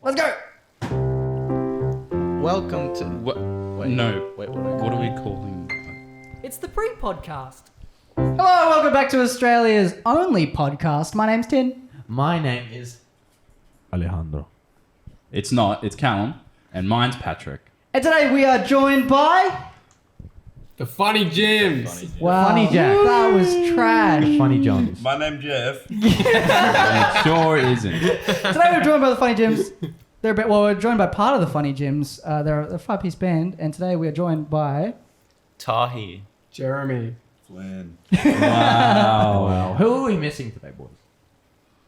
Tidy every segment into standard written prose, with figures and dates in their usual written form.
Let's go. Welcome to... What? Wait, No. Wait, What are we calling? It's the PrePodcast. Hello, welcome back to Australia's only podcast. My name's Tin. My name is Alejandro. It's not. It's Callum, and mine's Patrick. And today we are joined by... The Funny Jims. Wow, Funny Jack. that was trash. Funny Johns. My name's Jeff. It sure isn't. Today we're joined by the Funny Jims. We're joined by part of the Funny Jims. They're a five-piece band, and today we are joined by... Tahi. Jeremy. Flynn. Wow. Who are we missing today, boys?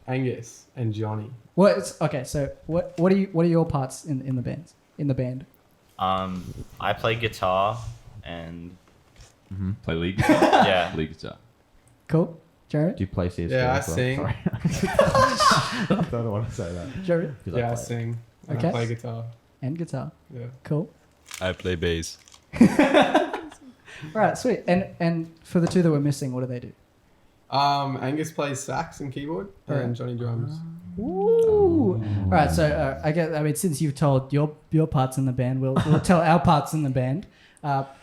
Angus. And Johnny. Okay, so what are your parts in the band? I play guitar and Play lead guitar. yeah. Lead guitar. Cool. Jared? Do you play CS? Yeah, I as well? sing. Sorry. I don't want to say that. Jared? Yeah, I sing. And Okay. I play guitar. And guitar. Yeah. Cool. I play bass. All right, sweet. And for the two that we're missing, what do they do? Angus plays sax and keyboard, Alright. and Johnny drums. Ooh. All right, so I mean, since you've told your parts in the band, we'll tell our parts in the band.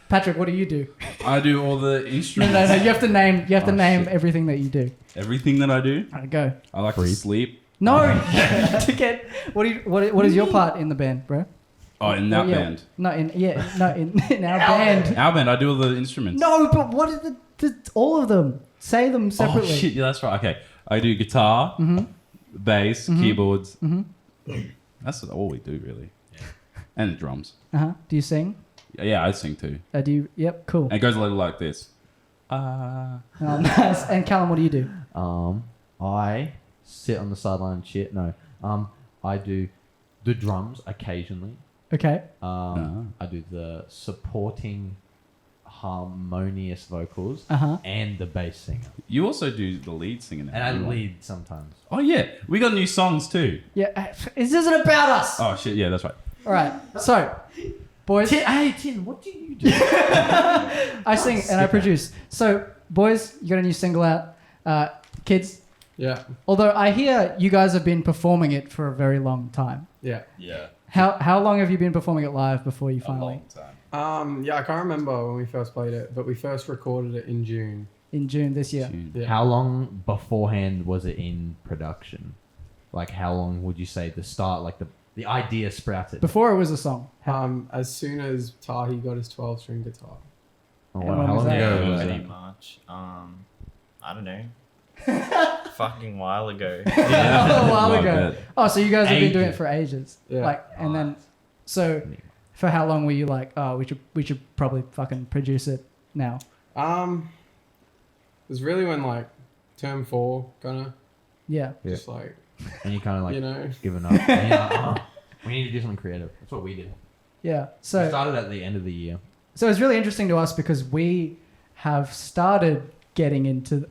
Patrick, what do you do? I do all the No, instruments. no, you have to name. You have to Oh, name shit. everything that you do. Everything that I do. All right, go. I like to sleep. No, to get what is your part in the band, bro? Oh, in that Yeah. band. No, in our band. Our band. I do all the instruments. No, but what are all of them? Say them Oh separately. shit! Yeah, that's right. Okay, I do guitar, bass, keyboards. That's all we do really. And drums. Do you sing? Yeah, I sing too. Do you? Yep, cool. And it goes a little like this. Oh, nice. And Callum, what do you do? I sit on the sideline and shit. No. I do the drums occasionally. Okay. I do the supporting harmonious vocals and the bass singer. You also do the lead singing. now, And I don't you? lead sometimes. Oh yeah, we got new songs too. Yeah, this isn't about us. Oh shit! Yeah, that's right. All right. So, boys, Tin, what do you do? I sing and I produce. So, boys, you got a new single out. Kids, Yeah. although I hear you guys have been performing it for a very long time. Yeah. Yeah. How long have you been performing it live before you A finally? long time. Yeah, I can't remember when we first played it, but we first recorded it in June. In June this year. Tune. Yeah. How long beforehand was it in production? Like, how long would you say the start, like the idea sprouted? Before it was a song. As soon as Tahi got his 12-string guitar. Oh, And wow. when How was long that? ago was Pretty that? much. I don't know. Fucking while ago. A while Love ago. it. Oh, so you guys have been doing it Ages. for ages. Yeah. Like, and then, so for how long were you like, oh, we should probably fucking produce it now? It was really when like term 4 kind of Yeah. Yeah. just like, And you kind of like you know. given up. And you're like, oh, we need to do something creative. That's what we did. Yeah. We So started at the end of the year. it's really interesting to us because we have started getting into,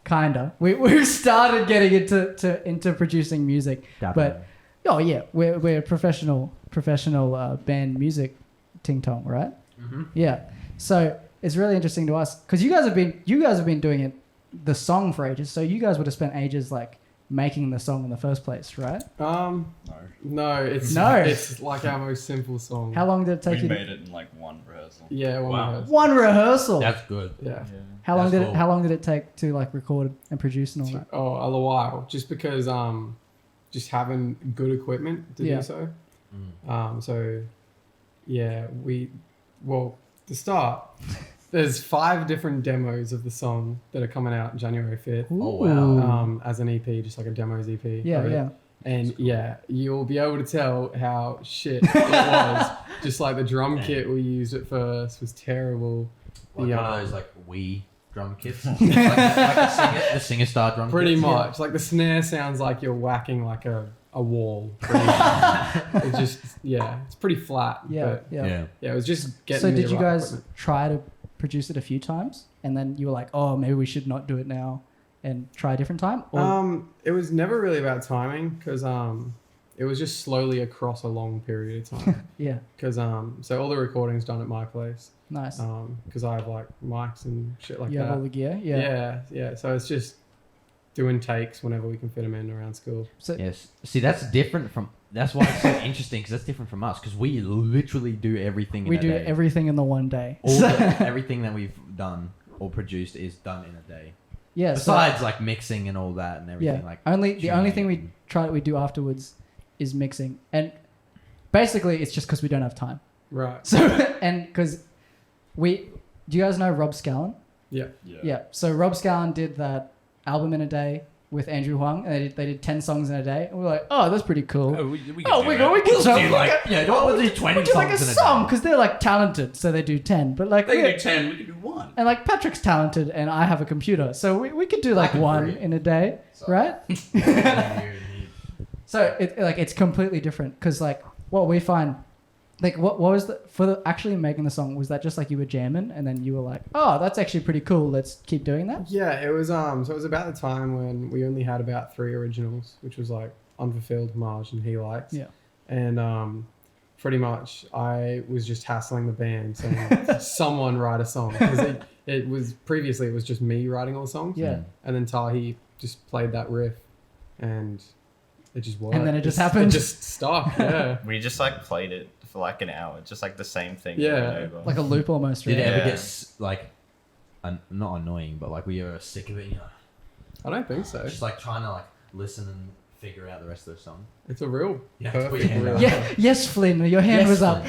kinda. We've started getting into producing music. Definitely. But oh yeah, we're professional band music ting tong, right? Mm-hmm. Yeah. So it's really interesting to us because you guys have been doing it, the song for ages. So you guys would have spent ages like making the song in the first place, right? No, it's like our most simple song. How long did it take We you? made it in like one rehearsal. Yeah, Wow. One rehearsal. That's good. yeah. How long That's did cool. How long did it take to like record and produce and all that? Oh, a little while. Just because just having good equipment to Yeah. do so. So yeah, to start, there's 5 different demos of the song that are coming out January 5th. Oh, wow. Ooh. As an EP, just like a demos EP. Yeah, of it. yeah. And yeah, you'll be able to tell how shit it was. Just like the drum kit we used at first was terrible. Like The, one of those like Wii drum kits. like the singer star drum pretty kits. much. Like the snare sounds like you're whacking like a wall. Pretty much. It's just, yeah, it's pretty flat. Yeah, But yeah. yeah, it was just getting So me did the you right guys equipment. try to produce it a few times, and then you were like, oh, maybe we should not do it now and try a different time? Or It was never really about timing because it was just slowly across a long period of time. yeah, Because so all the recordings done at my place. doing takes whenever we can fit them in around school. So Yes. See, that's different from. That's why it's so interesting because that's different from us because we literally do everything. we in a do day. everything in the one day. All the, everything that we've done or produced is done in a day. Yeah. Besides like mixing and all that and everything like. the only thing tuning we do afterwards is mixing, and basically it's just because we don't have time. Right. So and because do you guys know Rob Scallon? Yeah. Yeah. So Rob Scallon did that album in a day with Andrew Huang, and they did 10 songs in a day. And we're like, oh, that's pretty cool. We can We do can do like we'll do 20 we'll do like a songs in a song day. because they're like talented, so they do 10. But like, They can do 10, we can do 1. and like Patrick's talented, and I have a computer, so we could do like can one breathe. in a day, right? So it's completely different because like what we find, like what was actually making the song, was that just like you were jamming and then you were like, oh, that's actually pretty cool, let's keep doing that? Yeah, it was so it was about the time when we only had about 3 originals, which was like Unfulfilled, Marge, and He Likes. Yeah. And pretty much I was just hassling the band saying someone write a song because it was just me writing all the songs. Yeah. And then Tahi just played that riff and it just worked. And then it just happened? It just stuck, yeah. We just like played it for like an hour, just like the same thing. Yeah. over and over. Like a loop almost, right? Did it ever Yeah. get like, not annoying, but like we were sick of it? You know, I don't think so. just like trying to like listen and figure out the rest of the song. It's a real Yeah, put your perfect hand riff. up. Yeah, yes, Flynn, your hand Yes, was up.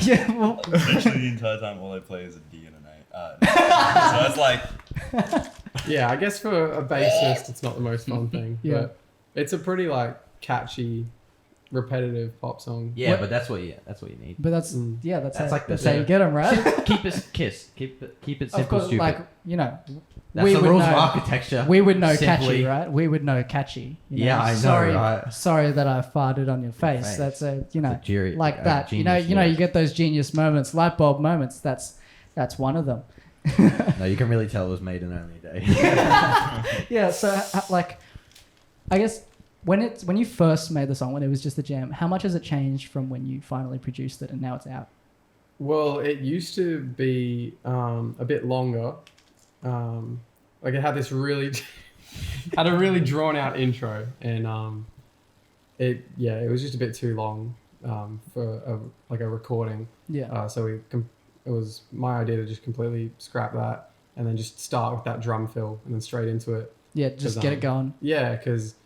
Yeah, well, Literally the entire time, all I play is a D and an A. So it's like, Yeah, I guess for a bassist, it's not the most fun thing. Yeah. But it's a pretty like catchy, repetitive pop song. Yeah, What- but that's what you need. but that's Mm. that's That's how, like the- that's how you get them, right? Keep it kiss. Keep it simple, Of course, stupid. like you know, That's we the would rules know- of architecture. we would know Simply- catchy, right? We would know catchy. You know? Yeah, I know, Sorry, right? sorry that I farted on your face. face. That's a That's a jury- like a that. You genius know, you lyric. get those genius moments, light bulb moments. That's one of them. No, you can really tell it was made in only a day. Yeah. So like, I guess when you first made the song, when it was just a jam, how much has it changed from when you finally produced it and now it's out? Well, it used to be a bit longer. Like it had this really had a really drawn out intro, and it was just a bit too long for a recording. Yeah. So it was my idea to just completely scrap that and then just start with that drum fill and then straight into it. Yeah. Just get it going. Yeah, because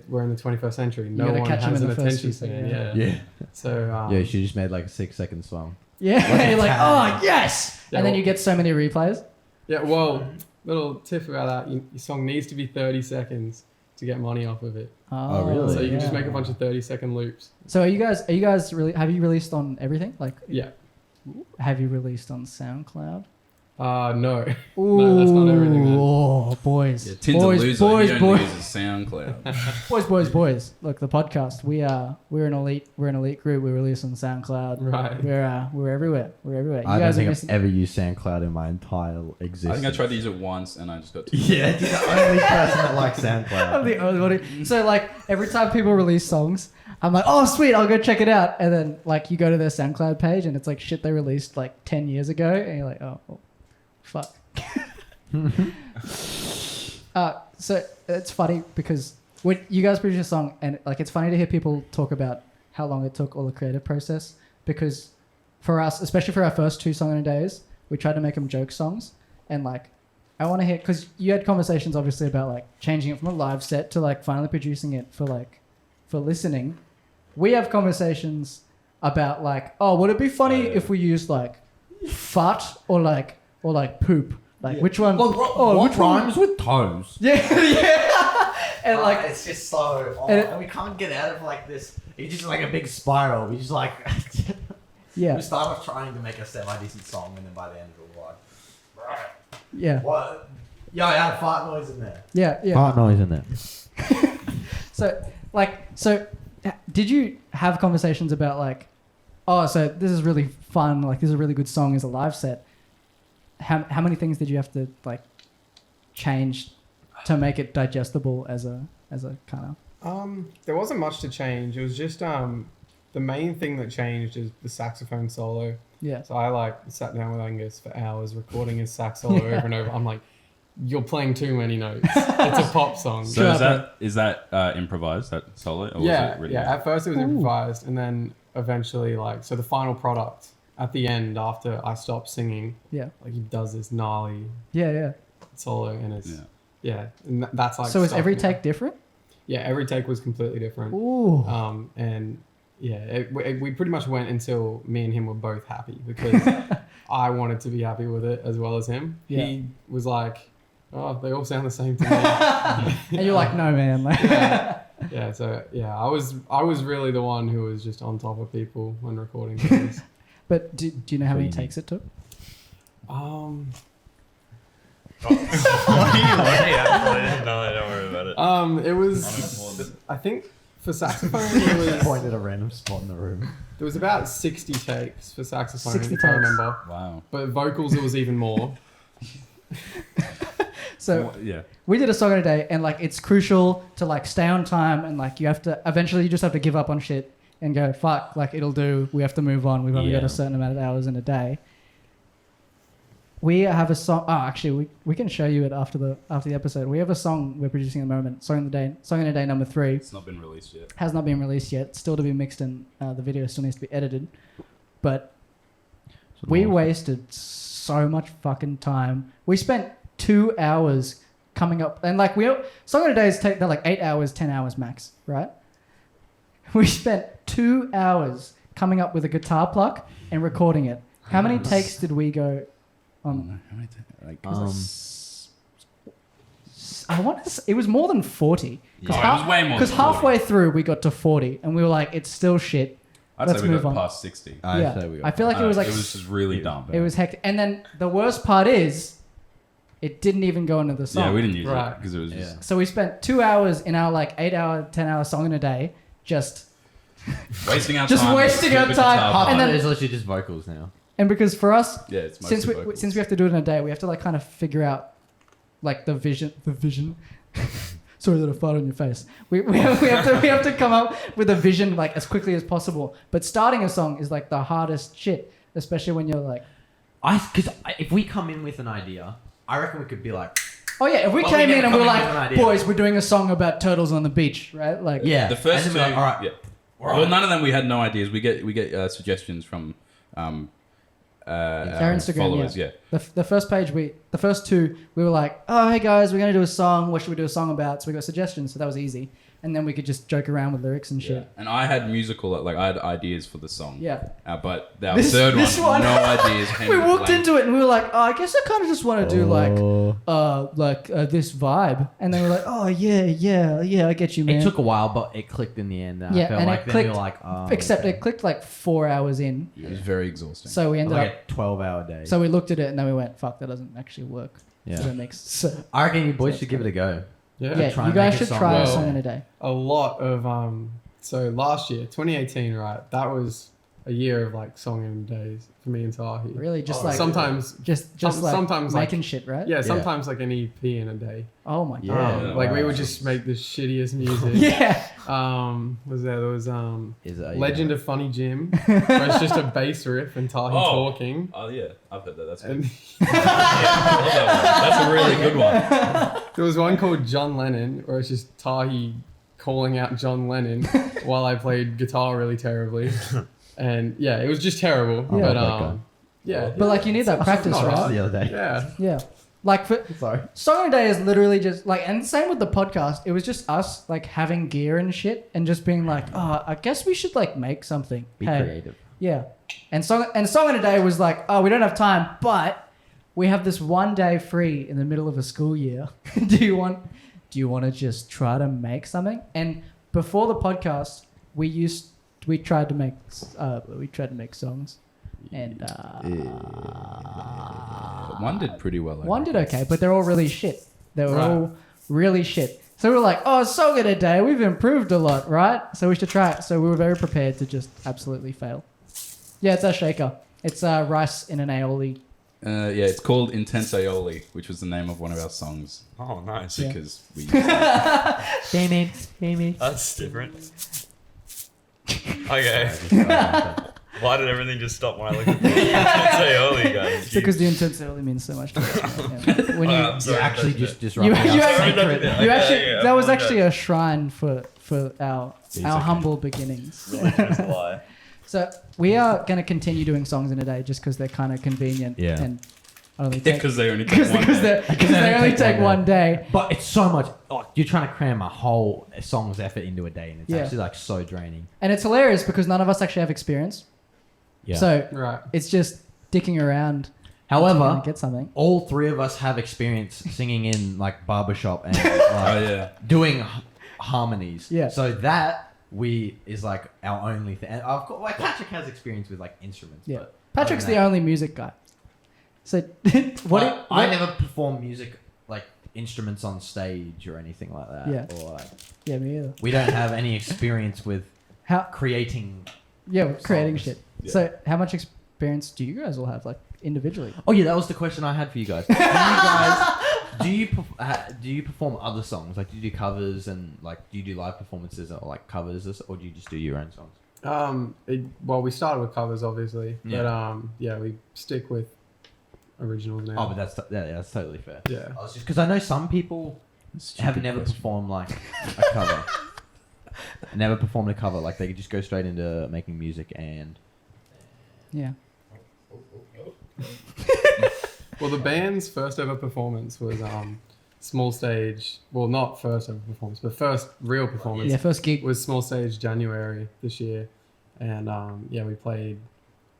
we're in the 21st century. No gotta one catch 'em has in an the first attention few span. seconds, Yeah. yeah. So Yeah, she just made like a 6-second song. Yeah. You're like, talent. oh yes, Yeah, and then well- you get so many replays. yeah. Well, little tip about that: your song needs to be 30 seconds to get money off of it. Oh, really? So you can just yeah. make a bunch of 30-second loops. So are you guys really? Have you released on everything? Like, Yeah. have you released on SoundCloud? No. Ooh, No, that's not everything, man. Oh, boys, Yeah, Tin's boys, a loser. boys, He boys, only uses SoundCloud. boys. Look, the podcast. We're an elite group. We release on SoundCloud. Right. We're everywhere. We're everywhere. You I don't guys are think missing. I've ever used SoundCloud in my entire existence. I think I tried to use it once and I just got too Yeah, you're the only person that likes I'm SoundCloud. the only one. So like every time people release songs, I'm like, oh sweet, I'll go check it out. And then like you go to their SoundCloud page and it's like shit they released like 10 years ago, and you're like, oh fuck. So it's funny because when you guys produce a song, and like it's funny to hear people talk about how long it took, all the creative process, because for us, especially for our first 2 song in a days, we tried to make them joke songs, and like I want to hear, because you had conversations obviously about like changing it from a live set to like finally producing it for listening. We have conversations about like, oh, would it be funny if we used like fart or like poop? Like which one? Which rhymes with toes? Yeah, yeah. And like, it's just so, and we can't get out of like this. It's just like a big spiral. We just like, yeah, we start off trying to make a semi-decent song, and then by the end of it, we're like, yeah, what? Yo, I had fart noise in there. yeah. Fart noise in there. So, did you have conversations about like, oh, so this is really fun, like this is a really good song as a live set? How many things did you have to like change to make it digestible as a kind of? There wasn't much to change. It was just the main thing that changed is the saxophone solo. Yeah. So I like sat down with Angus for hours recording his sax solo over and over. I'm like, you're playing too many notes. It's a pop song. So is that improvised? That solo? Or yeah, was it written? yeah. At first it was improvised, and then eventually, like, so the final product at the end after I stopped singing, Yeah. like he does this gnarly Yeah. solo, and it's and that's like. So is stuck every now. take different? Yeah, every take was completely different. Ooh. And yeah, we pretty much went until me and him were both happy because I wanted to be happy with it as well as him. Yeah. He was like, "Oh, they all sound the same to me." And you're like, no, man. Like, Yeah, so yeah, I was really the one who was just on top of people when recording things. But do you know how many Pretty takes it took? What do you actually? No, don't worry about it. It was, I think for saxophone it was, Point at a random spot in the room. there was about 60 takes for saxophone, 60 if I takes. remember. Wow. But vocals it was even more. So Yeah. we did a song in a day, and like it's crucial to like stay on time, and like you have to eventually you just have to give up on shit and go fuck, like it'll do. We have to move on. We've only got Yeah. a certain amount of hours in a day. We have a song. Oh, actually, we can show you it after the episode. We have a song we're producing at the moment. Song in a day number 3 It's not been released yet. has not been released yet. Still to be mixed, and the video still needs to be edited. But we wasted so much fucking time. We spent 2 hours coming up, and like song in a days they're like 8 hours, 10 hours max, right? We spent 2 hours coming up with a guitar pluck and recording it. How many takes did we go on? How many like, I want to say, it was more than 40. Yeah. Oh, it was way more Because than 40. halfway through we got to 40, and we were like, it's still shit. I'd Let's say we move got on. past 60. Yeah. I feel like it was like it was just really dumb. it was hectic. And then the worst part is, it didn't even go into the song. Yeah, we didn't use Right. it because it was just So we spent 2 hours in our like 8 hour, 10 hour song in a day, just wasting our Just time. with wasting our stupid time. guitar And And then- parts. it's literally just vocals now. and because for us, Yeah, it's mostly since we vocals. since we have to do it in a day, we have to like kind of figure out like the vision. Sorry that I farted on your face. We have to come up with a vision like as quickly as possible. But starting a song is like the hardest shit, especially when you're like, Because if we come in with an idea, I reckon we could be like, oh yeah, if we Well, came we in never and we were come in with an like, idea. boys, we're doing a song about turtles on the beach, right? Like, yeah. The first And two, then we're like, all right. yeah. All Well, right. none of them we had no ideas. We get suggestions from our Instagram, followers. yeah. Yeah. The first page, the first two, we were like, oh, hey guys, we're going to do a song. What should we do a song about? So we got suggestions. So that was easy. And then we could just joke around with lyrics and shit. And I had I had ideas for the song. Yeah. But our This third one- no ideas. We walked into it and we were like, oh, I guess I kind of just want to do this vibe. And they were like, oh, yeah, I get you, man. It took a while, but it clicked in the end. And Yeah, I felt and like it then we clicked, were like, oh, Except okay. it clicked like 4 hours in. It was very exhausting. So we ended up... like a 12-hour day. So we looked at it and then we went, fuck, that doesn't actually work. Yeah. So that makes... So, I reckon you boys should give it a go. yeah, try you and guys make a should song. try a Well, song in a day. A lot of so last year, 2018, right? That was a year of like song and days for me and Tahi. Really, just like... Sometimes, Just like sometimes, like- making shit, right? yeah, sometimes like an EP in a day. Oh my Yeah. god. Like we wow. would just make the shittiest music. Yeah. There was Is it, Legend of Funny Jim, where it's just a bass riff and Tahi talking. Oh yeah, I've heard that. That's And good. That's a really good one. there was one called John Lennon, where it's just Tahi calling out John Lennon while I played guitar really terribly. And yeah, it was just terrible. Yeah. But that guy. yeah. But like you need that practice, not right? the other day. Yeah. Yeah. Like for Sorry. Song in a Day is literally just like, and same with the podcast. It was just us like having gear and shit and just being like, oh, I guess we should like make something. Be Hey. creative. Yeah. And Song in a Day was like, oh, we don't have time, but we have this one day free in the middle of a school year. do you want to just try to make something? And before the podcast, we tried to make songs. And One did pretty well. I one did reckon. okay, but they're all really shit. They were Right. all really shit. So we were like, oh, Song in a Day, we've improved a lot, right? So we should try it. So we were very prepared to just absolutely fail. Yeah, it's a shaker. It's rice in an aioli. Yeah, it's called Intense Aioli, which was the name of one of our songs Oh, nice. Yeah. because we. Damn it. That's different. Okay. Why did everything just stop when I looked at the say early, guys? It's because the intense early means so much to us. Yeah. When I'm You sorry, actually that's just it. you, disrupted you our actually, secret. you actually Yeah, that was apologize. actually a shrine for our It's our okay. humble beginnings. Religion is a lie. So we are going to continue doing songs in a day just because they're kind of convenient. Yeah. And only Yeah, take, because they only take because one day. they only take one day. But it's so much. Like, you're trying to cram a whole song's effort into a day, and it's Yeah. actually like so draining. And it's hilarious because none of us actually have experience. Yeah. So Right. it's just dicking around. until you However, get something. all three of us have experience singing in like barbershop and like, Oh yeah. doing harmonies. Yeah. So that is like our only thing. And of course, like Patrick has experience with like instruments. Yeah. But Patrick's other the than only music guy. So that, I never perform music like instruments on stage or anything like that. Yeah. Or like Yeah, me either. we don't have any experience with How? creating. Yeah, we're creating songs. shit. Yeah. So how much experience do you guys all have, like individually? Oh yeah, that was the question I had for you guys. Do you perform other songs? Like, do you do covers and like do you do live performances or like covers, or do you just do your own songs? Well, we started with covers, obviously, Yeah. but yeah, we stick with originals now. Oh, but that's totally fair. Yeah. I was just because I know some people have never performed like a cover. Never performed a cover. Like they could just go straight into making music and. Yeah. Well, the band's first ever performance was small stage. Well, not first ever performance, but first real performance. Yeah, first gig. Was small stage January this year, and yeah, we played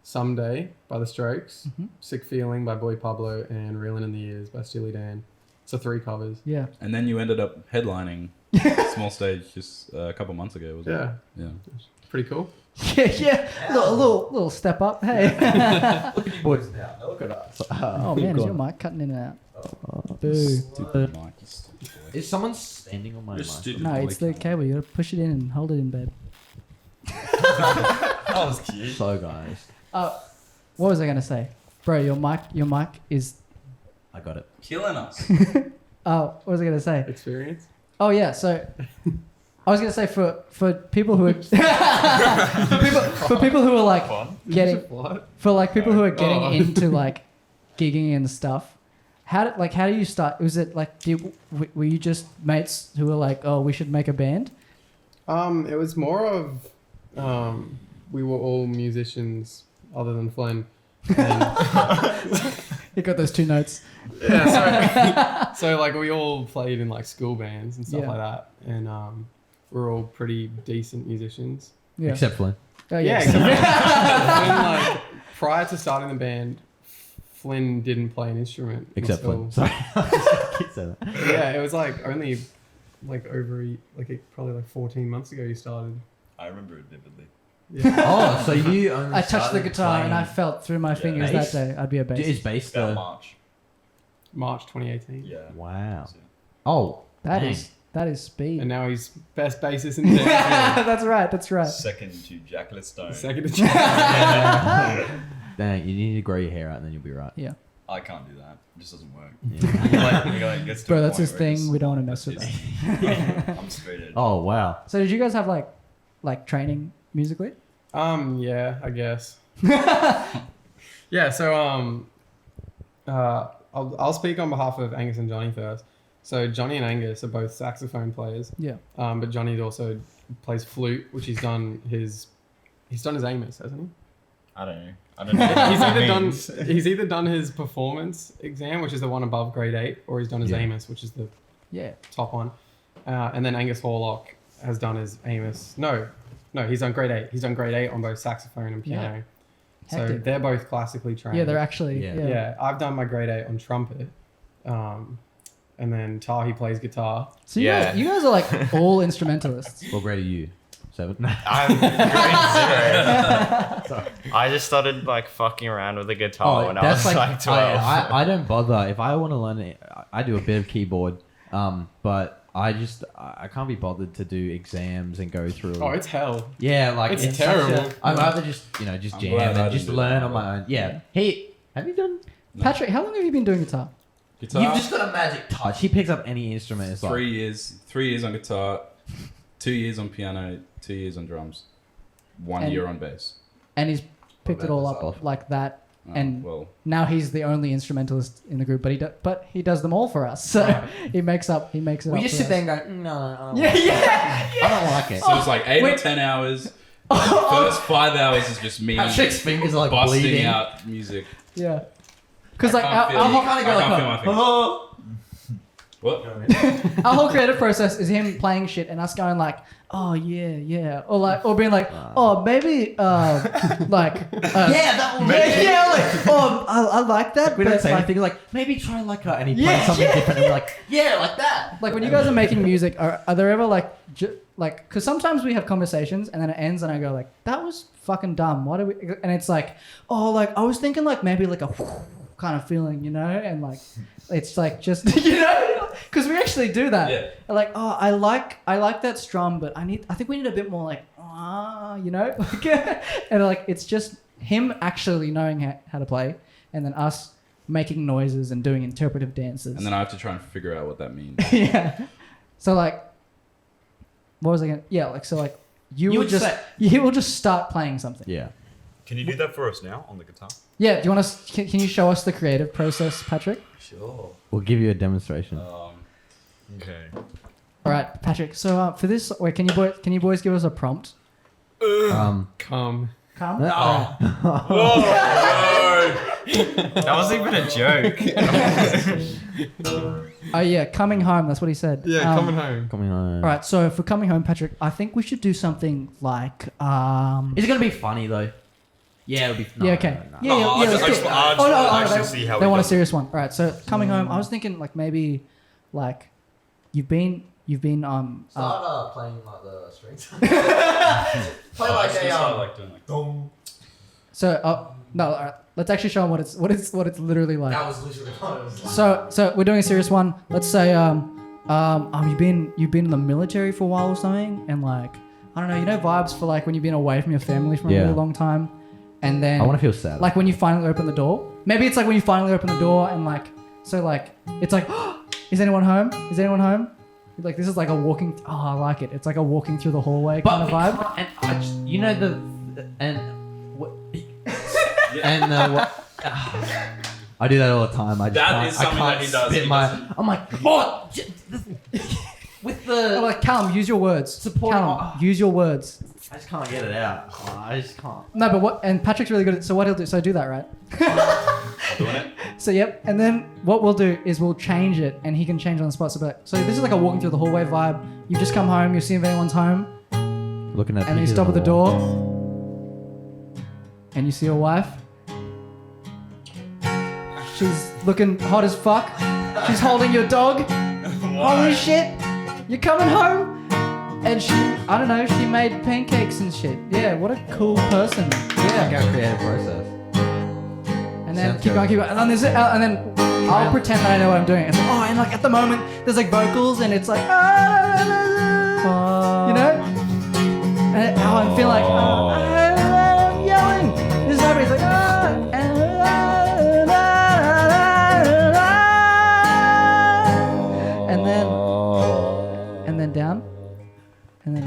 "Someday" by The Strokes, Mhm. "Sick Feeling" by Boy Pablo, and "Reelin' in the Years" by Steely Dan. So 3 covers. Yeah. And then you ended up headlining small stage just a couple months ago, wasn't Yeah, it? Yeah. pretty cool. Yeah. Little step up. Hey. Look at you boys now. Look at us. Oh man, is your mic cutting in and out? Boo. Stupid mic, you stupid boy. Is someone standing on my You're mic? stupid. No, it's the cable. You gotta push it in and hold it in, babe. That was cute. So guys, What was I gonna say, bro? Your mic is. I got it. Killing us. Oh, what was I gonna say? Experience. Oh yeah, so I was gonna say for people who are for people who are like Fun. getting What? for like people who are getting Oh. into like gigging and stuff. How do you start? Was it like were you just mates who were like, oh, we should make a band? It was more of we were all musicians other than Flynn. And, You got those 2 notes. yeah, so like we all played in like school bands and stuff Yeah. like that, and we're all pretty decent musicians. Yeah. Except Flynn. Oh, Yeah, yes. Flynn, like prior to starting the band, Flynn didn't play an instrument. Except until- Flynn. Sorry. Keep saying that. Yeah, it was like only like probably like 14 months ago you started. I remember it vividly. Yeah. Oh, so you only I touched the started guitar and I playing- felt through my fingers Bass? that day I'd be a bassist. Is bass About the? March. March 2018. Yeah. Wow. So, Oh, That dang. is speed. And now he's best bassist in the band. That's right. second to Jacqueline Stone. Second to Dang, you need to grow your hair out and then you'll be right. Yeah. I can't do that. It just doesn't work. Yeah. It gets to Bro, a that's point his where it thing. just- We don't want to mess with that's it. his- I'm straight edge. Oh wow. So did you guys have like training musically? Yeah, I guess. Yeah, so I'll speak on behalf of Angus and Johnny first. So Johnny and Angus are both saxophone players. Yeah. But Johnny also plays flute, which he's done his Amos, hasn't he? I don't know. I don't know. what He's that either means. done his performance exam, which is the one above grade 8, or he's done his Yeah. Amos, which is the Yeah. top one. And then Angus Horlock has done his Amos. No, he's done grade 8. He's done grade 8 on both saxophone and piano. So Hectic. they're both classically trained. Yeah, they're actually. Yeah. Yeah. Yeah, I've done my grade 8 on trumpet. And then Tahi plays guitar. So Yeah. you guys are like all instrumentalists. What grade are you? 7. I'm grade 0. I just started like fucking around with the guitar when I was like 12. I don't bother if I want to learn it. I do a bit of keyboard, but I can't be bothered to do exams and go through. Oh, it's hell. yeah, like it's such terrible. I'd rather just I'm jam glad I and just didn't do learn that. on my own. Yeah. Hey, have you done? Patrick, how long have you been doing guitar? Guitar. You've just got a magic touch. He picks up any instrument. It's 3 like years. 3 years on guitar. 2 years on piano. 2 years on drums. 1 And- year on bass. And he's picked it all up yourself. like that. And well, now he's the only instrumentalist in the group, but he does them all for us. So he makes it We up just for sit us. there and go, no, I don't Yeah, like it. yeah. I don't like it. so it's like 8 or Wait. 10 hours. The first 5 hours is just me Patrick's fingers are like busting bleeding. out music. Yeah. Because like can't feel our it. whole, kind of go I like, can't feel my fingers. oh. What? our whole creative process is him playing shit and us going like, oh yeah, or being like, oh maybe like Yeah, that one. yeah, like oh I like that. We don't but, say like, anything like maybe try like and he Yeah, plays something yeah, different and we're like, yeah, like that. Like when you guys are making music, are there ever like like because sometimes we have conversations and then it ends and I go like that was fucking dumb. Why do we? And it's like oh like I was thinking like maybe like a kind of feeling, you know, and like it's like just you know because we actually do that. Yeah. Like oh I like that strum, but I think we need a bit more like you know, like, and like it's just him actually knowing how to play, and then us making noises and doing interpretive dances. And then I have to try and figure out what that means. Yeah. So like, what was I gonna? Yeah, like so like you You will would just say- you will just start playing something. Yeah. Can you do that for us now on the guitar? Yeah. Do you want to? Can you show us the creative process, Patrick? Sure. We'll give you a demonstration. Okay. All right, Patrick. So for this, wait, can you boys give us a prompt? Um. Come. Come. Oh. That wasn't even a joke. Oh yeah, coming home. That's what he said. Yeah, coming home. Coming on. All right. So for coming home, Patrick, I think we should do something like Is it gonna be funny though? Yeah, it'll be. No, yeah. Okay. no, no. Yeah. No, I let's just- I do just- it. I just wanna actually see how they he want a does it. serious one. All right. So coming home, I was thinking like maybe like you've been playing like the strings. Play I like doing like so no. All right. Let's actually show them what it's literally like. That was literally what it was like. So we're doing a serious one. Let's say you've been in the military for a while or something, and like I don't know, you know vibes for like when you've been away from your family for a Yeah. really long time, and then I want to feel sad. like when you finally open the door. Maybe it's like when you finally open the door and like so like it's like is anyone home? Is anyone home? Like this is like a walking. Oh, I like it. It's like a walking through the hallway kind of vibe. And I just, you know the and what and what. I do that all the time. I just That can't, is something I can't that he does. spit He my. does it. I'm like, what? With the. I'm like Callum, use your words. Support- Callum, use your words. I just can't get it out. I just can't. No, but what? And Patrick's really good at. So what he'll do? So do that, right? doing it. So yep, and then what we'll do is we'll change it, and he can change on the spot. So this is like a walking through the hallway vibe. You just come home, you see if anyone's home, Looking at. and you pictures stop on at the wall. door, and you see your wife. She's looking hot as fuck. She's holding your dog. Holy shit! You're coming home, and I don't know, she made pancakes and shit. Yeah, what a cool person. Yeah. Yeah. Our creative process. And then Sounds keep going, and then and then I'll pretend that I know what I'm doing. It's like, oh, and like at the moment there's like vocals, and it's like, you know, and I feel like I'm yelling. This is happening. It's like and then down, and then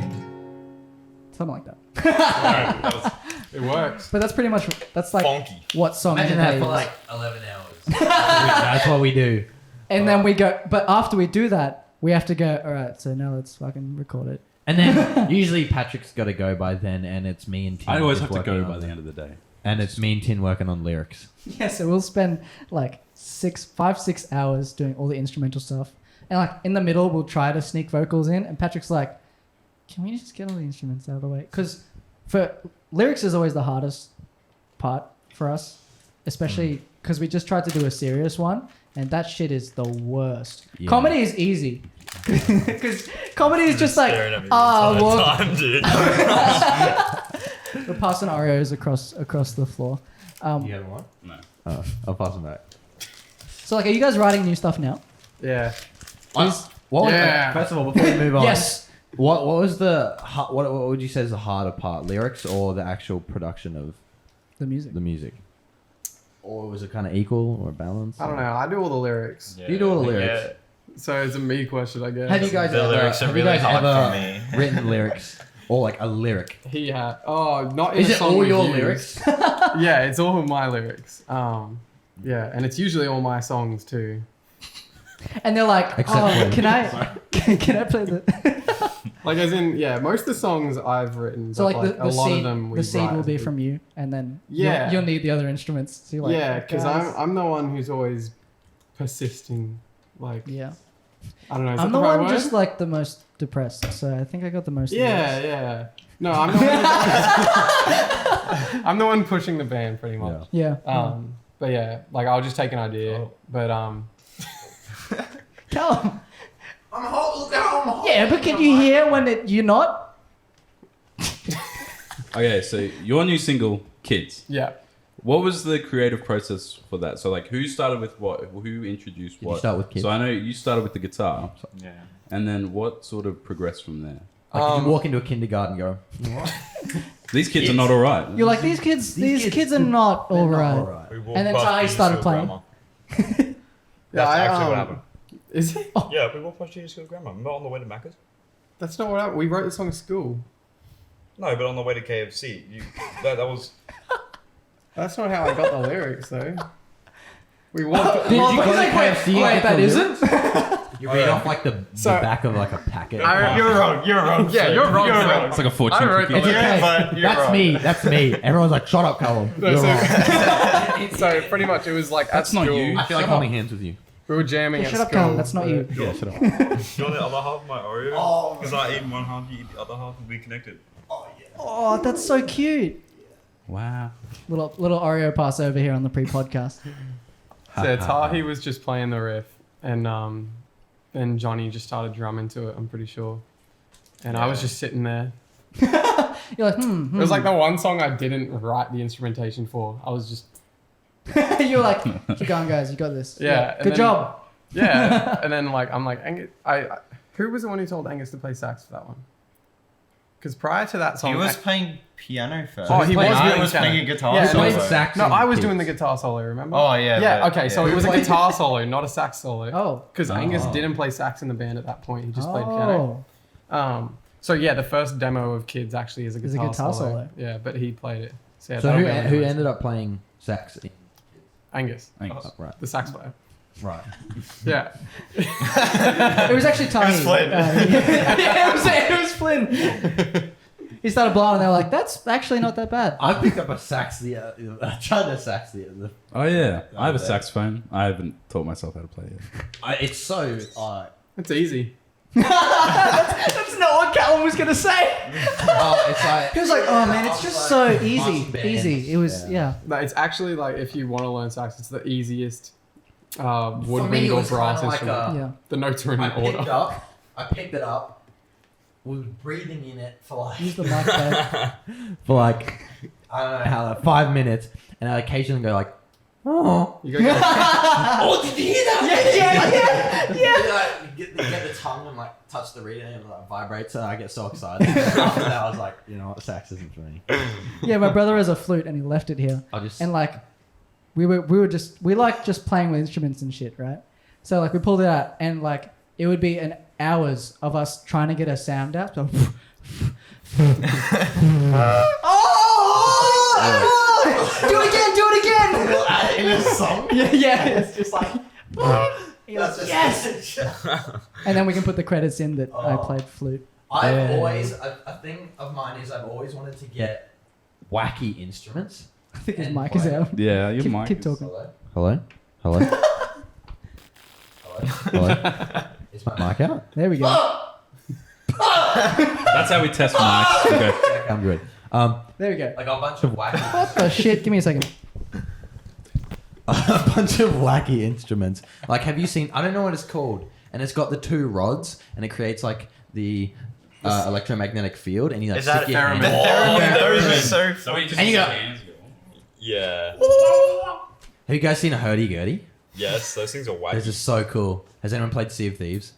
something like that. It works. But that's pretty much that's like Funky. what song Imagine you that play for is. like 11 hours. That's what we do. And then we go, but after we do that, we have to go, all right, so now let's fucking record it. And then usually Patrick's got to go by then, and it's me and Tin. I always just have to working go on by the it. end of the day. And it's me and Tin working on lyrics. Yeah, so we'll spend like 5-6 hours doing all the instrumental stuff. And like in the middle, we'll try to sneak vocals in. And Patrick's like, can we just get all the instruments out of the way? Because for lyrics is always the hardest part for us, especially because we just tried to do a serious one. And that shit is the worst. Yeah. Comedy is easy. Because comedy is just like, Staring at me this whole well, time, dude. we're passing Oreos across the floor. You got one? No. Oh, I'll pass them back. So like, are you guys writing new stuff now? Yeah. What was Yeah. first of all, before we move on, Yes. what was the what would you say is the harder part, lyrics or the actual production of The music. the music, or was it kind of equal or balanced? I don't know. I do all the lyrics. You do all the lyrics. So it's a me question, I guess. Have you guys The ever, lyrics are have you really guys hard ever for me. written lyrics or like a lyric? He had. Oh, not in Is a it song all we've your used. lyrics? Yeah, it's all my lyrics. Yeah, and it's usually all my songs too. And they're like, Except oh, when- can I play the... Like as in, yeah, most of the songs I've written, So but like a lot of them we the seed write will as be a from you, and then Yeah. you'll need the other instruments. So you're like, yeah, because guys. I'm the one who's always persisting. Like Yeah. I don't know. Is I'm that the right one word? just like the most depressed, so I think I got the most. of Yeah, those. yeah. No, I'm the one. I'm the one pushing the band pretty much. Yeah. Yeah. But yeah, like I'll just take an idea, but Callum. Yeah, but can you hear when you're not? Okay, so your new single, Kids. yeah. What was the creative process for that? So like, who started with what? Who introduced Did what? you start with Kids? So I know you started with the guitar, Yeah. and then what sort of progressed from there? Like, did you walk into a kindergarten and go, These kids are not all right. You're like these kids are not all right. We walked And then past Ty Jesus started Hill playing. Grammar. Yeah, That's I, actually what happened. Is it? Yeah, we walked past Jesus Hill Grammar. Remember on the way to Macca's? That's not what happened. We wrote the song at school. No, but on the way to KFC. That was... That's not how I got the lyrics though. We walked. Did you Well, go to like, KFC and wait, get that the isn't? You read off like the So- back of like a packet. You're wrong. You're wrong. Yeah, you're wrong. You're sir. wrong. It's like a fortune I wrote cookie. the It's okay. but you're That's wrong. me. That's me. Everyone's like, shut up, Callum. No, You're so, wrong. so pretty much it was like That's at not school. you. I feel like holding hands with you. We were jamming Yeah, at shut up, school. Callum. That's not you. Yeah, shut up. Do you want the other half of my Oreo? Oh, Because I eat one half, you eat the other half, and we connected. Oh, that's so cute. Wow. Little Oreo pass over here on the pre-podcast. So Tahi was just playing the riff, and then Johnny just started drumming to it. I'm pretty sure, and I was just sitting there. You're like, It was like the one song I didn't write the instrumentation for. I was just You're like, keep going, guys. You got this. Yeah, and Good then- job. yeah, and then like I'm like Angus. Who was the one who told Angus to play sax for that one? Because prior to that song, He was playing piano first. Oh, he was I playing was piano. playing a guitar. Yeah, So no, it's solo. sax. no, and I was kids. doing the guitar solo. Remember? Oh yeah. Yeah. but- Okay, so yeah. it was a guitar solo, not a sax solo. Oh. Because Angus didn't play sax in the band at that point. He just played piano. So yeah, the first demo of Kids actually is a Is a guitar, guitar solo. solo. Yeah, but he played it. So, yeah, So that'll who, be on the who next ended one. up playing sax? Angus, Thanks. Right. the sax player. Right. Yeah. It was actually Tommy. was Flynn. Yeah, it was Flynn. He started blowing, and they were like, "That's actually not that bad." I picked up a sax I tried a sax the Oh yeah, I have a there. saxophone. I haven't taught myself how to play it. it's so It's easy. That's not what Callum was gonna say. it's like He was like, "Oh man, it's just so easy, marching bands. easy." It was, yeah. No, it's actually like if you want to learn sax, it's the easiest me, woodwind it or was brass kinda like instrument. Yeah. The notes are in I picked order. I picked it up, was breathing in it for like Use the mic there. for like I don't know how 5 minutes, and I occasionally go like, oh, You gotta go. oh, did you hear that? Yeah. You get the tongue and like touch the reed and it like vibrates, and I get so excited. After that, I was like, you know what, sax isn't for me. Yeah, my brother has a flute, and he left it here. I'll just And like, we like just playing with instruments and shit, right? So like, we pulled it out, and like, it would be an hours of us trying to get a sound out. So, do it again! in a song. Yeah. It's just like He goes, yes! And then we can put the credits in that I played flute. I've always a thing of mine is I've always wanted to get wacky instruments. I think his And mic is play. out. Yeah, your Keep, mic. keep is- talking. Hello. Hello. Hello. Is my mic out? There we go. That's how we test mics. Okay. I'm good. There we go. Like a bunch of wacky, What the shit? Give me a second. a bunch of wacky instruments. Like, have you seen? I don't know what it's called, and it's got the two rods, and it creates like the electromagnetic field, and you like Is that stick your hand- theremin? Those are so. So we just And you got- Yeah. Have you guys seen a hurdy-gurdy? Yes, those things are They're wacky. just so cool. Has anyone played Sea of Thieves?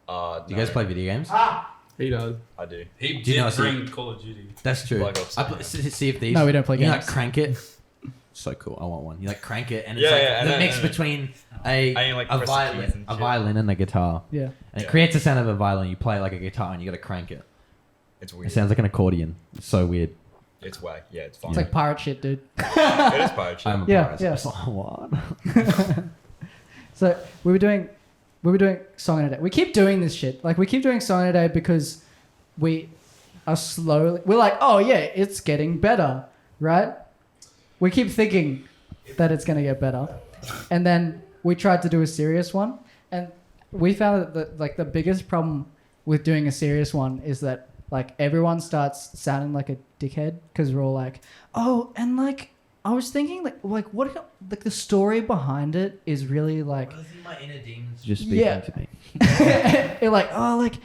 Do you guys play video games? He does. I do. He Do you know did bring Call of Duty. That's true. Black Ops, I play Sea of Thieves. No, we don't play You games. like crank it. So cool. I want one. You like crank it, and it's Yeah, like yeah, the and mix then- between And you, like, a press the keys and shit. violin and a guitar. Yeah. And it Yeah. creates the sound of a violin. You play like a guitar, and you got to crank it. It's It weird. sounds like an accordion. It's so weird. It's whack. Yeah, it's fine. It's like pirate shit, dude. It is pirate shit. I'm a Yeah, pirate. yeah. It's like, what? So we were doing Song in a Day. We keep doing this shit. Like we keep doing Song in a Day because we are slowly. We're like, oh yeah, it's getting better, right? We keep thinking that it's gonna get better, and then we tried to do a serious one, and we found that the biggest problem with doing a serious one is that like everyone starts sounding like a dickhead because we're all like, oh, and like I was thinking like what like the story behind it is really like. I think my inner demons just speaking Yeah. to me. You're like, oh, like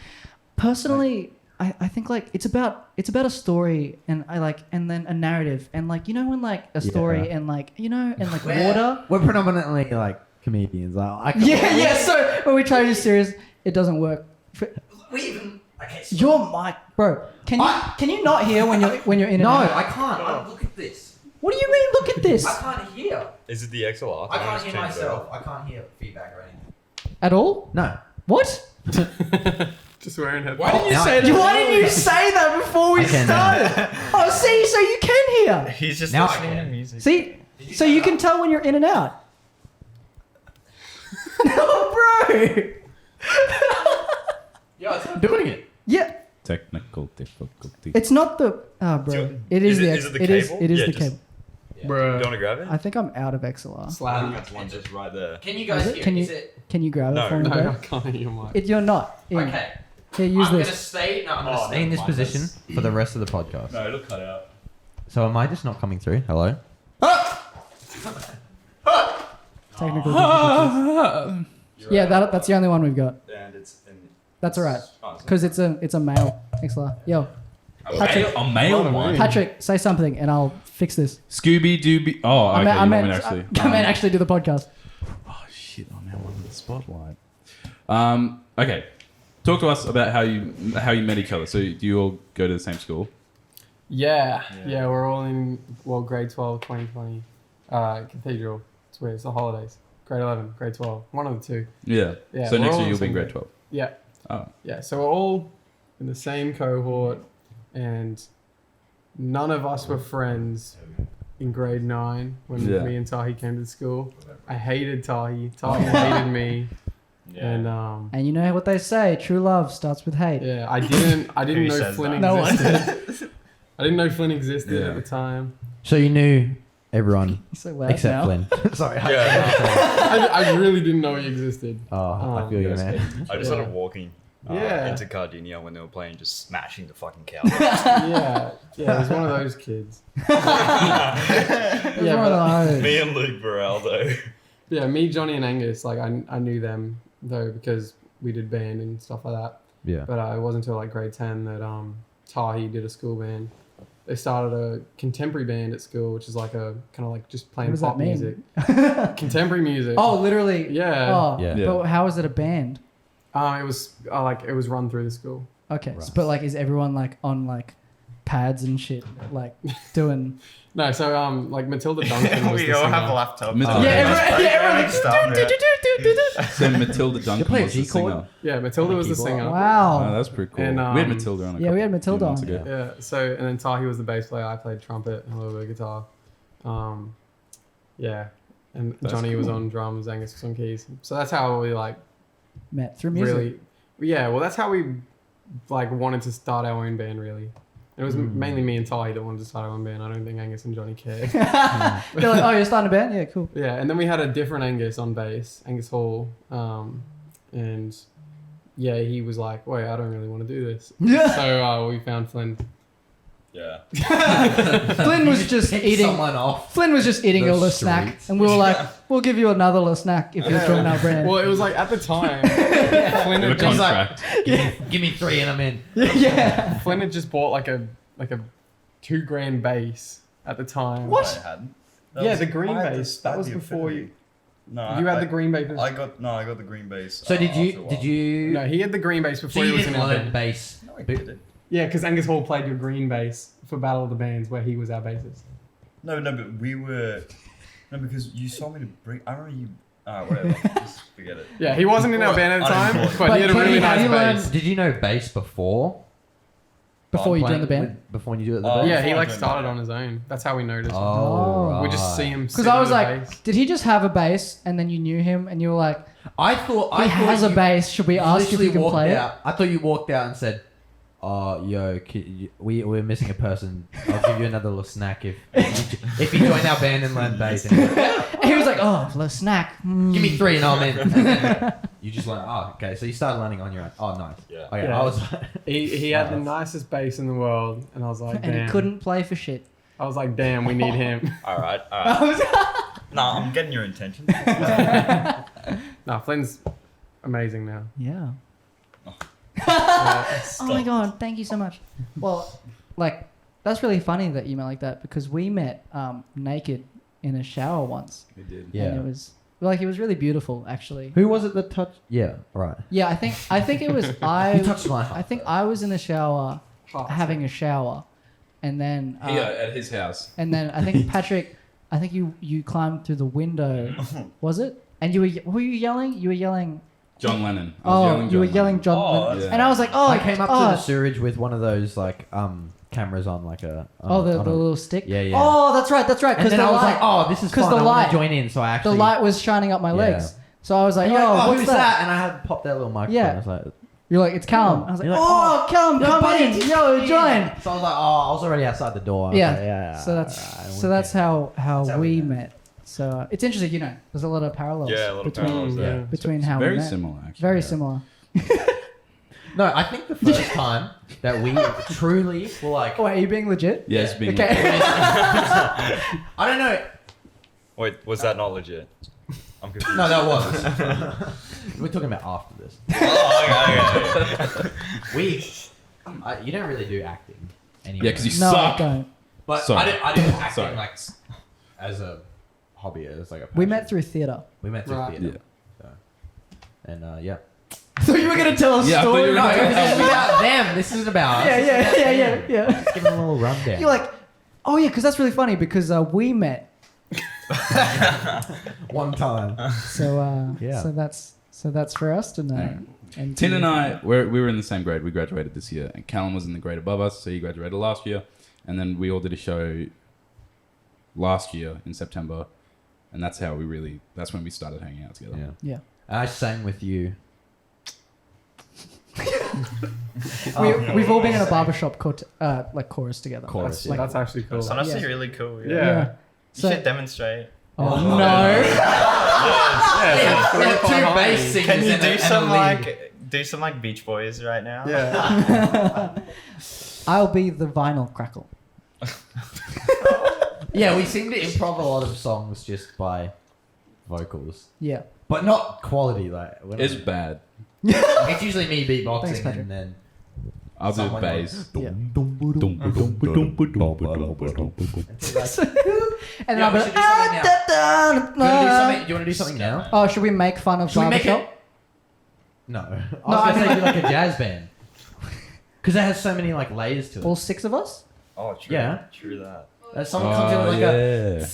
personally, I think like it's about a story and and then a narrative and like when like a story Yeah. and like and like water. We're predominantly like comedians. Yeah. So when we try to do serious, it doesn't work. Your mic, bro. Can you not hear when you're in? No, and out? I can't. Look at this. What do you mean? Look at this. I can't hear. Is it the XLR? I can't hear myself. I can't hear feedback or anything. At all? No. What? Just wearing headphones. Why didn't you Now say I- that? Why didn't you say that before we I can started? Oh, see, so you can hear. He's just Now I listening to can. music. See, so you can tell when you're in and out. No, bro. Yeah, I'm doing it. Yeah, Technical difficulty. it's not the. Oh, bro. It is the. Is it the It is. cable? It is Yeah, the just- cable. Do Bruh. you want to grab it? I think I'm out of XLR. Slap. That's one just right there. Can you Is guys it? hear? Can you? Is it? Can you grab No. it for me, No, bro? I can't hear your mic. You're not. Ian. Okay. Here, use I'm this. gonna stay. No, I'm gonna Oh, stay in this never mind, position for the rest of the podcast. No, it'll cut out. So am I just not coming through? Hello. Technical difficulties. Yeah, that's the only one we've got. And it's in. That's alright, Oh, because it's a male XLR. Yo, A male one. Patrick, say something and I'll fix this. Scooby Dooby. Oh, okay. I you meant want me to actually? I meant actually do the podcast. Oh shit! I'm now under the spotlight. Okay. Talk to us about how you met each other. So do you all go to the same school? Yeah, we're all in, grade 12, 2020. Cathedral. It's weird. It's the holidays. Grade 11, grade 12. One of the two. Yeah. Yeah, So we're next all year in you'll be in the grade same 12. Yeah. Oh. Yeah, so we're all in the same cohort, and none of us were friends in grade 9 when Yeah. me and Tahi came to the school. I hated Tahi. Tahi hated me. And And you know what they say: true love starts with hate. yeah, I didn't Who know says Flynn that? No one. existed. I didn't know Flynn existed Yeah. at the time. So you knew everyone So loud except now. Flynn. Sorry. Yeah. I really didn't know he existed. Oh, I feel you, yeah, man. I just started walking Yeah. into Cardinia when they were playing, just smashing the fucking couch. Yeah, it was one of those kids. It was Yeah, one of those. Me and Luke Baraldo. Yeah, me, Johnny, and Angus, like I knew them though because we did band and stuff like that. Yeah. But it wasn't until like grade 10 that Tahi did a school band. They started a contemporary band at school, which is like a kind of like just playing What does pop that mean? music. Contemporary music. Oh, literally. Yeah. Oh, Yeah. Yeah. But how is it a band? It was run through the school. Okay, Right. but like, is everyone like on like pads and shit, like doing? No, so like Matilda Duncan was We the all singer. have laptops. Yeah, everyone like. So Matilda Duncan play a was the G chord? singer. Yeah, Matilda was the Keyboard. singer. Oh, Wow. that's pretty cool. And, we had Matilda on a yeah, we had few Matilda months on. ago. Yeah, so and then Tahi was the bass player. I played trumpet and a little bit of guitar. Yeah, and That's Johnny was cool. on drums, Angus was on keys. So that's how we like Met through music. really, yeah. Well, that's how we like wanted to start our own band. Really, it was mainly me and Tahi that wanted to start our own band. I don't think Angus and Johnny cared. They're like, oh, you're starting a band? Yeah, cool. Yeah, and then we had a different Angus on bass, Angus Hall, and yeah, he was like, wait, I don't really want to do this. Yeah. So we found Flynn. Yeah. Flynn was just eating. someone off. Flynn was just eating The a little snack, streets. and we were like, "We'll give you another little snack if you join our brand." Well, it was like at the time, Flynn Have a had just, contract. Give me 3 and I'm in. yeah. Flynn had just bought like a $2,000 bass at the time. What? I hadn't. Yeah, the green I had bass. the- That I had was the before Affinity. you. No, You had the green bass. I got the green bass. So did after a you? while. Did you? No, he had the green bass So before you he was in didn't our learn band. bass. No, I didn't. Yeah, because Angus Hall played your green bass for Battle of the Bands, where he was our bassist. No, but we were. No, because you saw me to bring. I remember you. Whatever. Just forget it. Yeah, he wasn't in our band at the time, Unemployed. but he had a Kenny, really how nice do you learn- bass. Did you know bass before Before you joined the band? Before you do it at the Oh, band? Yeah, he before I like joined started the on his own. That's how we noticed him. Oh, We just see right. him. Because sit I on was the like, bass. did he just have a bass and then you knew him and you were like, I thought he has a bass. Should we ask if literally you can walked play out. I thought you walked out and said, "Oh, yo, we're missing a person. I'll give you another little snack if you join our band and learn bass." And it? He was like, oh, a little snack. give me 3 and I'm in. And then you just learn. Oh, okay. So you started learning on your own. Oh, nice. Yeah. Okay, Yeah. I was. He had the Wow. nicest bass in the world, and I was like, And damn. he couldn't play for shit. I was like, damn, we need him. All right. Nah, I'm getting your intentions. Nah, Flynn's amazing now. Yeah. Yeah. Oh my god, thank you so much. Well, like, that's really funny that you met like that because we met naked in a shower once. We did. Yeah. And it was really beautiful actually. Who was it that touched? Yeah. Right. Yeah, I think it was You I. touched my heart. I think I was in the shower having a shower, and then Here at his house. and then I think Patrick, I think you climbed through the window, was it? And who were you yelling? You were yelling. John Lennon. I was Oh, you were John yelling Lennon. John. Oh, Lennon. that's And I was like, oh, I came up oh, to the sewage with one of those like cameras on like a. oh, the on a- little stick. Yeah, yeah. Oh, that's right. And Because then the I was light, like, oh, this is 'cause fun. the I want light- to join in. So I the actually. light was shining up my Yeah. legs. So I was like, And you're oh, like, what's who's that? And I had popped that little microphone. Yeah. I was like, You're like, it's Callum. I was like, You're like, oh, Callum, yo, come buddy, in. just Yo, come in. join. So I was like, oh, I was already outside the door. I was Yeah. like, yeah. So that's how we met. So it's interesting, you know. There's a lot of parallels. Yeah, a lot of between, parallels there. between how we Very met. similar, actually. Very Yeah. similar. No, I think the first time that we truly were like, Oh, wait, are you being legit? Yes, being Okay. I don't know. Wait, was that not legit? I'm confused. No, that was. We're talking about after this. Oh, okay. You don't really do acting anymore. Yeah, because you No, suck. I don't. But Sorry. I did acting Sorry. like as a hobby, as like a. We passion. met through theatre. We met through Right. theatre. So. And yeah. I thought you were going to tell a Yeah, I thought story. you were No, gonna this is about them. This isn't about us. Yeah. Just give them a little rundown. You're like, oh yeah, because that's really funny because we met. one time. So Yeah. so that's for us to know. And Tin to- and I, we were in the same grade. We graduated this year. And Callum was in the grade above us, so he graduated last year. And then we all did a show last year in September. And that's how that's when we started hanging out together. Yeah. Yeah. I sang with you. We've all been in a barbershop like chorus together. Chorus, That's, yeah. like, That's actually cool. That's honestly Yeah. really cool. Yeah. yeah. You So, should demonstrate. oh no. Yeah, We had two bass singers. Can you and do a some lead. like Beach Boys right now? Yeah. I'll be the vinyl crackle. Yeah, we seem to improv a lot of songs just by vocals, Yeah. but not quality. Like we're not- It's bad. it's usually me beatboxing Thanks, Patrick. and then I'll do someone bass. Yeah. And Yeah, I'll be we like, should do something now. Do you want to do something now? oh, should we make fun of Should we make barbershop? it? No. I No, was I gonna mean say do like a jazz band. Because it has so many like layers to it. All 6 of us? Oh, true. Yeah. True that. Someone comes in with like a. yeah.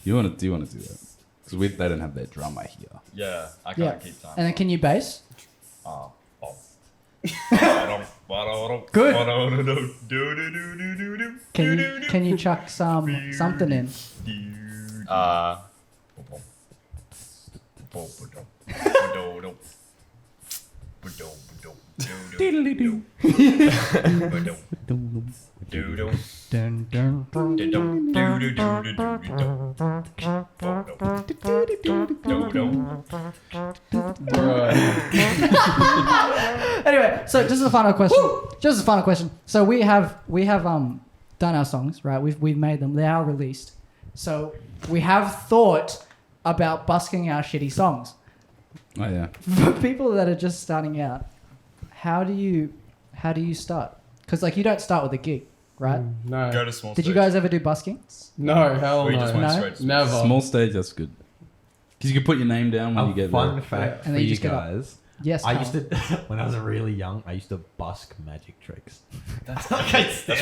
You want to do that? Because they don't have their drummer here. Yeah, I Yeah. can't keep time. And then can you bass? Oh. Good. Good. Can you chuck something in? Dun, dun, dun. Anyway, so just as a final question. So we have done our songs, right? We've made them. They are released. So we have thought about busking our shitty songs. Oh yeah. For people that are just starting out, how do you start? Because like you don't start with a gig, right? No. Go to small Did you stage. guys ever do busking? No, hell We just no. went No? straight to Never. Small stage, that's good. Because you can put your name down when you get fun there. fact And for then you you just get up. guys. Yes. I Carl. used to, when I was really young, I used to busk magic tricks. That's That's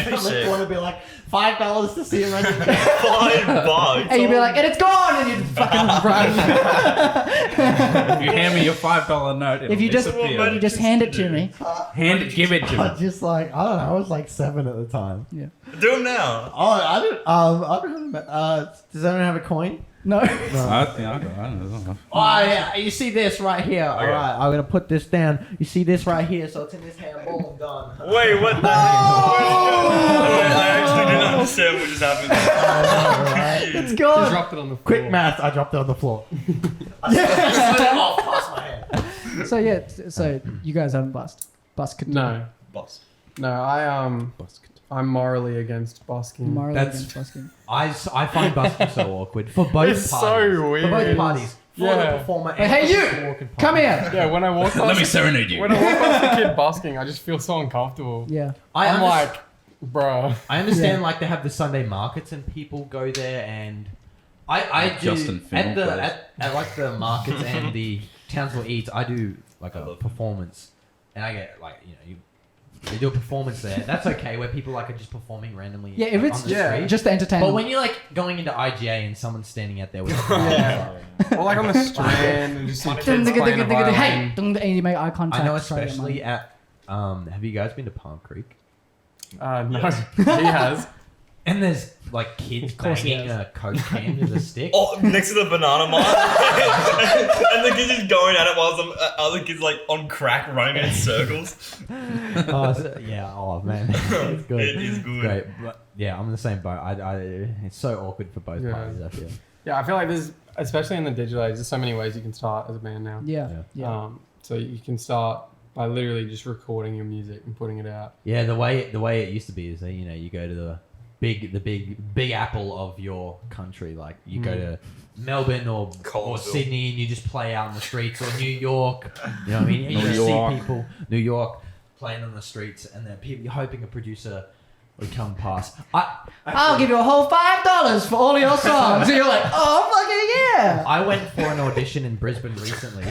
pretty sick. want to be like $5 to see a magic trick. $5. And you'd be like, and it's gone, and you'd fucking run. You hand me your $5 note. If you just hand it to me. give it to I was me. just like, I don't know, I was like 7 at the time. Yeah. Do it now. Oh, I don't does anyone have a coin? No. I don't know. Oh, yeah, you see this right here. Okay. Alright, I'm gonna put this down. You see this right here, so it's in this hand. Boom, done. Wait, what the heck? I actually didn't understand what just happened. It's You gone. dropped it on the floor. Quick math, I dropped it on the floor. I slid it off past my hand. So yeah, so you guys haven't busked. No, Boss. no. I'm morally against busking. Morally That's- against busking. I find busking so awkward for both It's so parties. weird. For both parties. For Yeah. the performer Hey, and hey, for you! the walking Come party. here. Yeah, when I walk past, Let me serenade you. when I walk past a kid busking, I just feel so uncomfortable. Yeah. I'm like, bruh. I understand like they have the Sunday markets and people go there and I Like do Justin Pham at the plays. at like the markets and the Townsville Eats I do like a performance and I get like they do a performance there. That's okay where people like are just performing randomly. Yeah, if like, it's on the street. just the entertainment. But when you're like going into IGA and someone's standing out there with Yeah. Or like on the strand and just see kids playing a violin. Hey, and you make eye contact. I know try to get especially money. at have you guys been to Palm Creek? No, he has. And there's like kids course he banging a Coke can with a stick. Oh, next to the banana mart. And the kids just going at it while some other kids like on crack running in circles. Oh man, it's good. It is good. Great, but yeah, I'm in the same boat. It's so awkward for both Yeah. parties. I feel. Yeah, I feel like there's, especially in the digital age, there's so many ways you can start as a band now. Yeah. So you can start by literally just recording your music and putting it out. Yeah, the way it used to be is that you go to the big apple of your country. Like you go to Melbourne or Colville. Sydney and you just play out in the streets, or New York. You know what I mean? And you New just York. see people, New York, playing on the streets, and then people, you're hoping a producer would come past. I'll give you a whole $5 for all your songs. And you're like, oh fucking yeah. I went for an audition in Brisbane recently,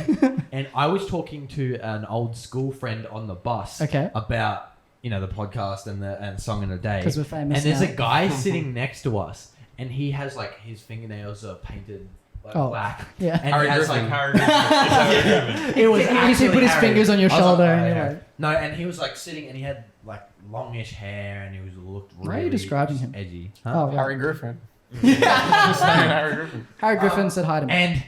and I was talking to an old school friend on the bus Okay. about the podcast and Song in a Day. 'Cause we're famous And there's now. a guy sitting next to us, and he has like his fingernails are painted like black. Yeah. And he has like Harry Griffin. it was He actually put his Harry. fingers on your I was shoulder like, and oh, you're yeah. like- No, and he was like sitting, and he had like longish hair, and he looked really Why are you describing him? edgy. Oh, right. Harry Griffin. Just saying Harry Griffin. Harry Griffin said hi to me. And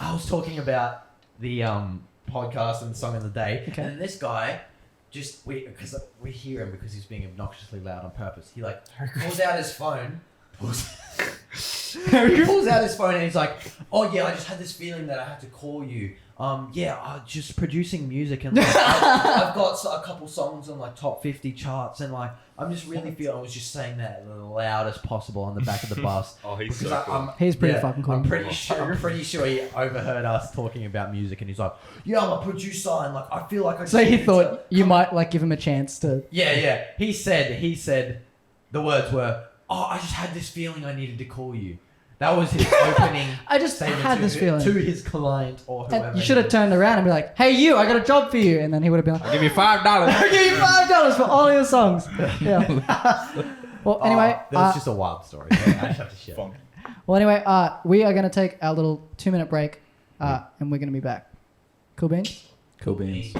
I was talking about the podcast and Song of the Day, Okay. and this guy because we hear him because he's being obnoxiously loud on purpose. He like pulls out his phone, pulls out his phone, and he's like, "Oh yeah, I just had this feeling that I had to call you. I'm just producing music, and like, I've got a couple songs on like top 50 charts, and like I'm just really feeling." I was just saying that the loudest possible on the back of the bus. Oh, he's Because so cool. He's pretty fucking cool. I'm pretty sure he overheard us talking about music, and he's like, "Yeah, I'm a producer, and like I feel like I." So just he need thought to you come-" might like give him a chance to. Yeah. He said, the words were, "Oh, I just had this feeling I needed to call you." That was his opening. I just statement had this feeling. to his client or whoever. And you should have turned around and be like, "Hey, you! I got a job for you," and then he would have been like, I'll give you $5. "I'll give you $5 for all your songs." Yeah. Well, anyway, that's just a wild story. I just have to share. Funky. we are going to take our little 2-minute break, and we're going to be back. Cool beans. Cool beans.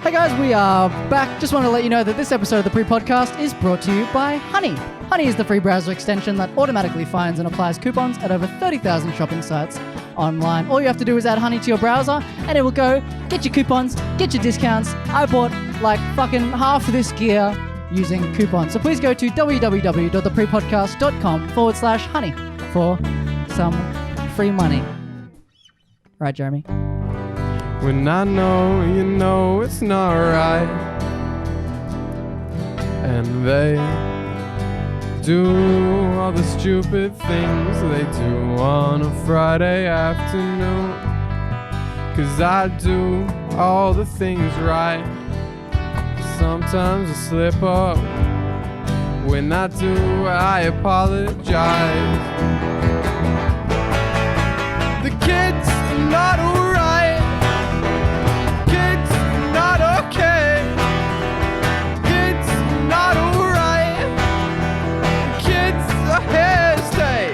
Hey guys, we are back. Just want to let you know that this episode of the PrePodcast is brought to you by Honey. Honey is the free browser extension that automatically finds and applies coupons at over 30,000 shopping sites online. All you have to do is add Honey to your browser, and it will go get your coupons, get your discounts. I bought like fucking half of this gear using coupons. So please go to www.theprepodcast.com/honey for some free money. Right, Jeremy? When I know you know it's not right, and they do all the stupid things they do on a Friday afternoon. 'Cause I do all the things right, sometimes I slip up. When I do, I apologize. Kids not alright. Kids not okay. Kids not alright. Kids are here to stay.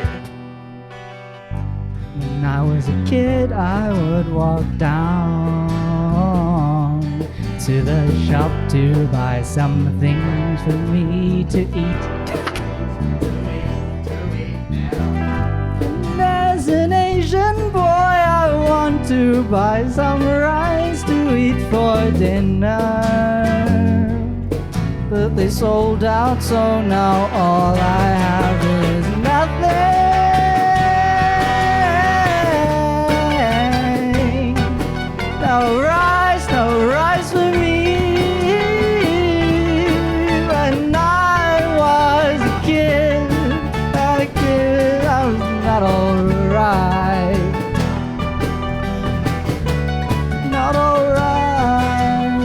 When I was a kid, I would walk down to the shop to buy some things for me to eat. And as an Asian boy, I want to buy some rice to eat for dinner. But they sold out, so now all I have is nothing. No rice for me. When I was a kid, I was not alright. Not alright.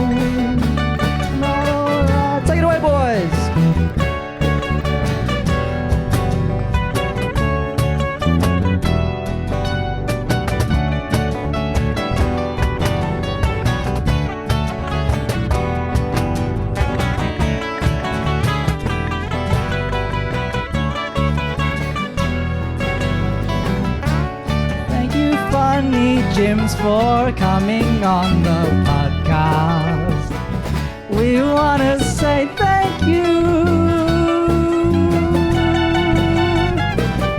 Not alright. Take it away, boys. Thank you, Funny Jims, for coming on the podcast. We want to say thank you.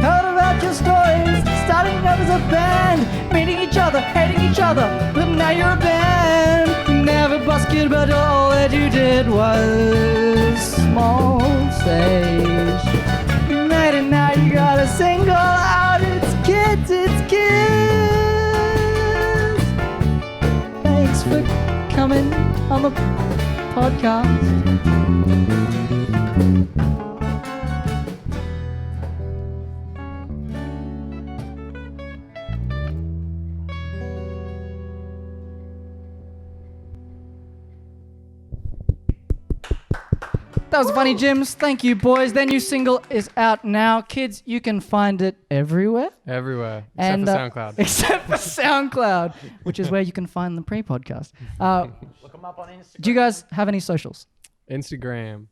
Heard about your stories, starting up as a band, meeting each other, hating each other, but now you're a band. Never busted, but all that you did was small stage. Night and night, you got a single out. It's kids, it's kids. Thanks for coming on the podcast. That was Funny Jims. Thank you, boys. Their new single is out now. Kids, you can find it everywhere. Everywhere. And, Except for SoundCloud. Except for SoundCloud, which is where you can find the pre-podcast. Look them up on Instagram. Do you guys have any socials? Instagram.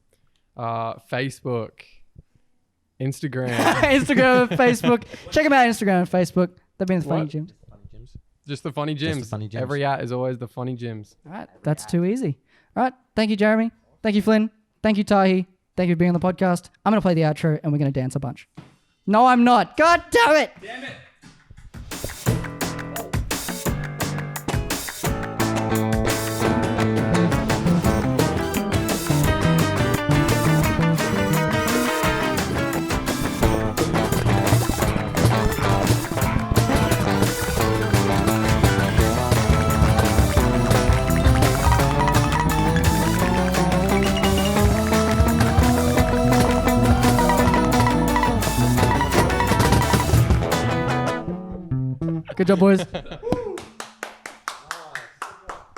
Facebook. Instagram. Instagram and Facebook. Check them out on Instagram and Facebook. They've been the Funny What? Jims. Just the Funny Jims. Funny Jims. Every at is always the Funny Jims. All right, that's too easy. All right, thank you, Jeremy. Thank you, Flynn. Thank you, Tahi. Thank you for being on the podcast. I'm going to play the outro and we're going to dance a bunch. No, I'm not. God damn it. Damn it. Good job, boys.